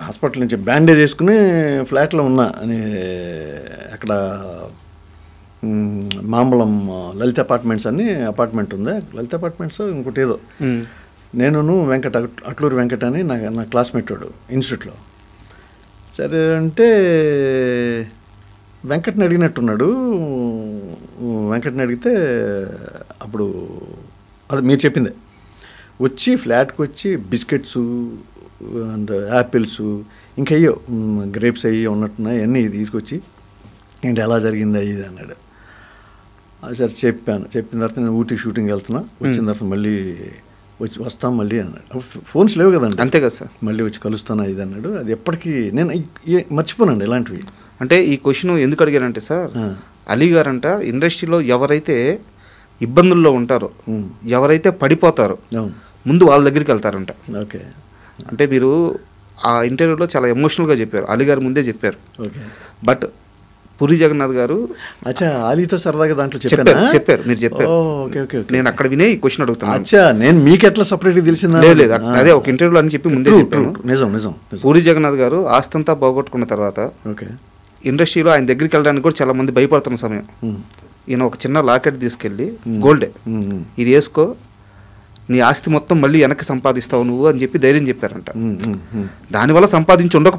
Hospital నుంచి bandage వేసుకుని ఫ్లాట్లో ఉన్నా అని అక్కడ మాంబళం లలిత అపార్ట్మెంట్స్ అని అపార్ట్మెంట్ ఉంది, లలిత అపార్ట్మెంట్స్ ఇంకోటి ఏదో. నేను వెంకట అట్లూరి వెంకట అని నా క్లాస్మేట్ వాడు ఇన్స్టిట్యూట్లో. సరే అంటే వెంకట్ని అడిగినట్టున్నాడు. వెంకట్ని అడిగితే అప్పుడు అది మీరు చెప్పిందే, వచ్చి ఫ్లాట్కి వచ్చి బిస్కెట్స్ అండ్ యాపిల్స్ ఇంకా అయ్యో గ్రేప్స్ అయ్యి ఉన్నట్టున్నాయి అన్నీ తీసుకొచ్చి ఏంటి ఎలా జరిగింది ఇది అన్నాడు. సరే చెప్పాను. చెప్పిన తర్వాత నేను ఊటీ షూటింగ్ వెళ్తున్నా, వచ్చిన తర్వాత మళ్ళీ వస్తాం మళ్ళీ అన్నాడు. ఫోన్స్ లేవు కదండి. అంతే కదా సార్. మళ్ళీ వచ్చి కలుస్తాను ఇది అన్నాడు. అది ఎప్పటికీ నేను మర్చిపోనండి ఇలాంటివి. అంటే ఈ క్వశ్చన్ ఎందుకు అడిగానంటే సార్, అలీ గారంట ఇండస్ట్రీలో ఎవరైతే ఇబ్బందుల్లో ఉంటారో, ఎవరైతే పడిపోతారో ముందు వాళ్ళ దగ్గరికి వెళ్తారంట. ఓకే. అంటే మీరు ఆ ఇంటర్వ్యూలో చాలా ఎమోషనల్గా చెప్పారు, అలీ గారు ముందే చెప్పారు. ఓకే. బట్ పూరి జగన్నాథ్ గారు అచ్చా అలీతో సరదాగా దాంట్లో చెప్పారు, మీరు చెప్పారు. Okay okay. నేను అక్కడ వినే ఈ క్వశ్చన్ అడుగుతున్నాను. అచ్చా నేను మీకు ఎట్లా సపరేట్గా తెలిసిందా? లేదు, అదే ఒక ఇంటర్వ్యూలో అని చెప్పి ముందే చెప్పాను. నిజం నిజం. పూరి జగన్నాథ్ గారు ఆస్తంతా పోగొట్టుకున్న తర్వాత ఓకే ఇండస్ట్రీలో ఆయన దగ్గరికి వెళ్ళడానికి కూడా చాలా మంది భయపడుతున్న సమయం, ఈయన ఒక చిన్న లాకెట్ తీసుకెళ్ళి గోల్డే ఇది వేసుకో, నీ ఆస్తి మొత్తం మళ్ళీ వెనక్కి సంపాదిస్తావు నువ్వు అని చెప్పి ధైర్యం చెప్పారంట. దానివల్ల సంపాదించి ఉండక